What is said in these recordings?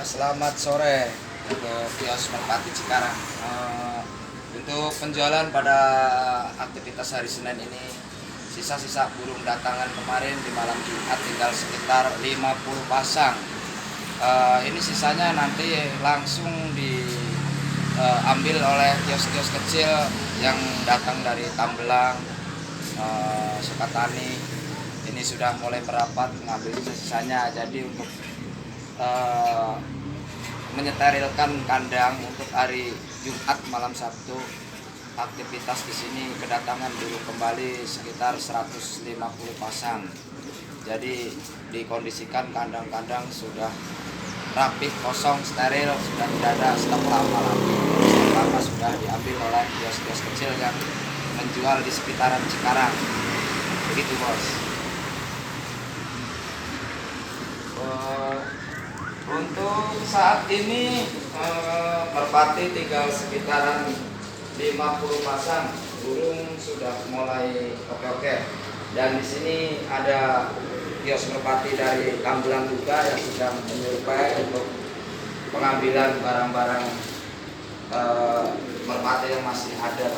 Selamat sore untuk kios Merpati Cikarang. Untuk penjualan pada aktivitas hari Senin ini, sisa-sisa burung datangan kemarin di malam Jumat tinggal sekitar 50 pasang. Ini sisanya nanti langsung diambil oleh kios-kios kecil yang datang dari Tambelang, Sukatani. Ini sudah mulai merapat mengambil sisanya. Jadi untuk menyeterilkan kandang untuk hari Jumat malam Sabtu, aktivitas di sini kedatangan dulu kembali sekitar 150 pasang. Jadi dikondisikan kandang-kandang sudah rapih, kosong, steril, sudah tidak ada stok lama lagi. Stok lama sudah diambil oleh kios-kios kecil yang menjual di sekitaran Cikarang. Begitu, Bos. Untuk saat ini merpati tinggal sekitaran 50 pasang. Burung sudah mulai oke-oke. Dan di sini ada kios merpati dari Tambelang juga yang sedang menyuplai untuk pengambilan barang-barang merpati yang masih ada.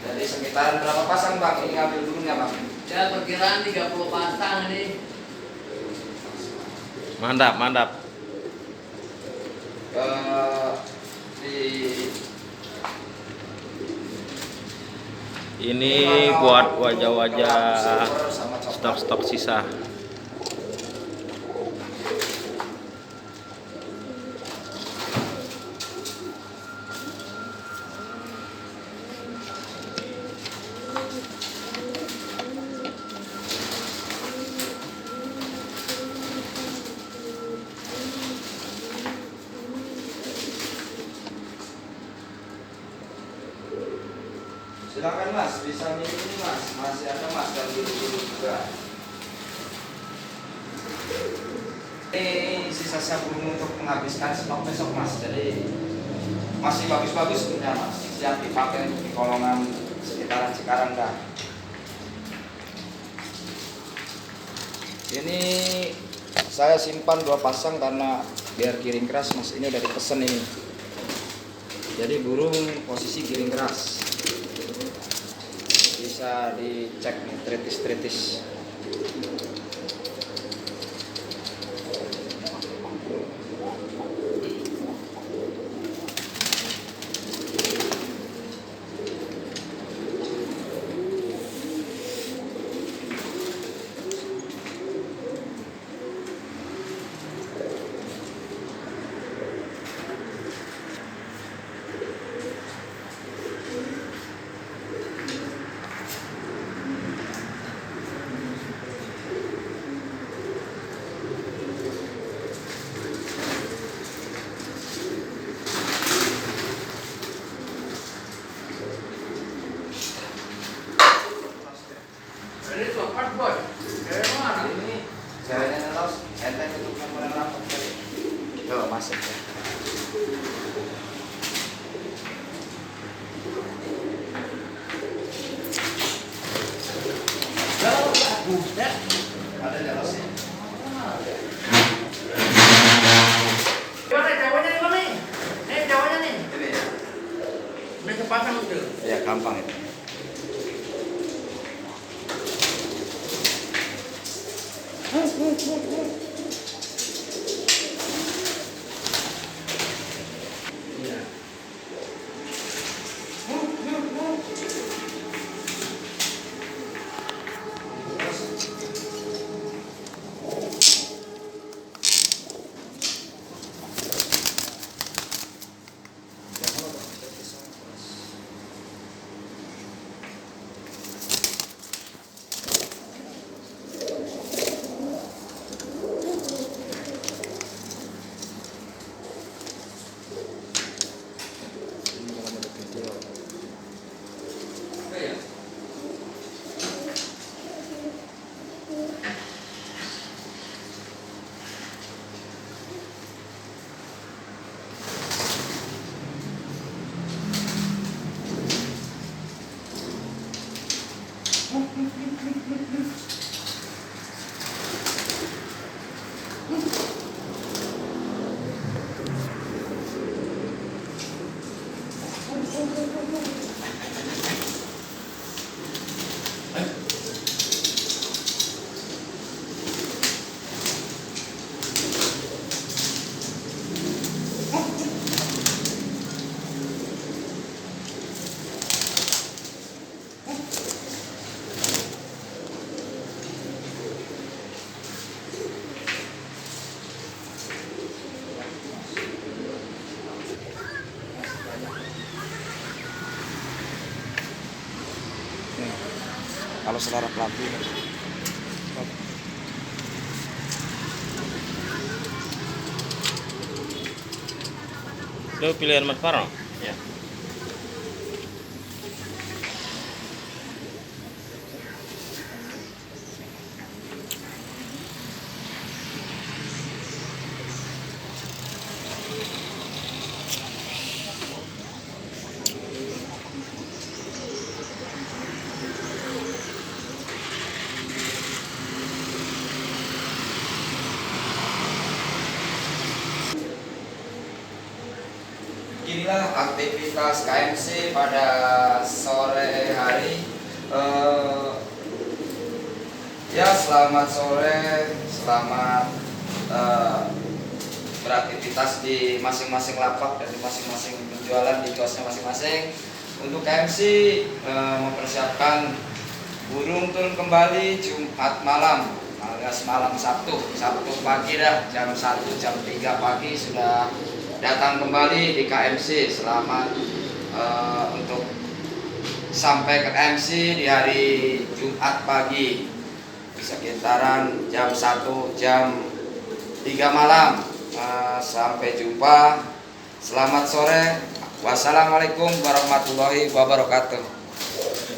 Jadi sekitaran berapa pasang, Bang? Ini ngambil burungnya, Bang? Ya, perkiraan 30 pasang ini. Mantap. Ini buat wajah-wajah stok-stok sisa. Silakan, Mas, bisa milih ini, Mas. Masih ada, Mas, dan biru-biru juga. Ini sisa-sisa burung untuk menghabiskan stok besok, Mas. Jadi masih bagus-bagus punya, Mas. Siap dipakai untuk di kolongan sekitaran Cikarang dah. Ini saya simpan 2 pasang karena biar giring keras, Mas. Ini udah dipesen ini. Jadi burung posisi giring keras. Bisa dicek nih, tritis-tritis. Ini coklat, Boy. Kayak mana? Ini jalannya terus enteng untuk yang kurang rapat. Yo, masuk ya. Buset. Ada jelasnya. Gimana jawanya nih, Bang? Nih, jawanya nih. Ini ya. Udah sepasang itu. Ya, gampang itu. Iya. kalau saudara pelaku. Itu pilihan Mas Farno? Ya. Inilah aktivitas KMC pada sore hari. Ya, selamat sore, selamat beraktivitas di masing-masing lapak dan di masing-masing penjualan di kiosnya masing-masing. Untuk KMC mempersiapkan burung turun kembali Jumat malam alias malam Sabtu pagi dah jam 1 jam 3 pagi sudah datang kembali di KMC. Selamat untuk sampai ke KMC di hari Jumat pagi sekitaran jam 1 jam 3 malam. Sampai jumpa, selamat sore, wassalamualaikum warahmatullahi wabarakatuh.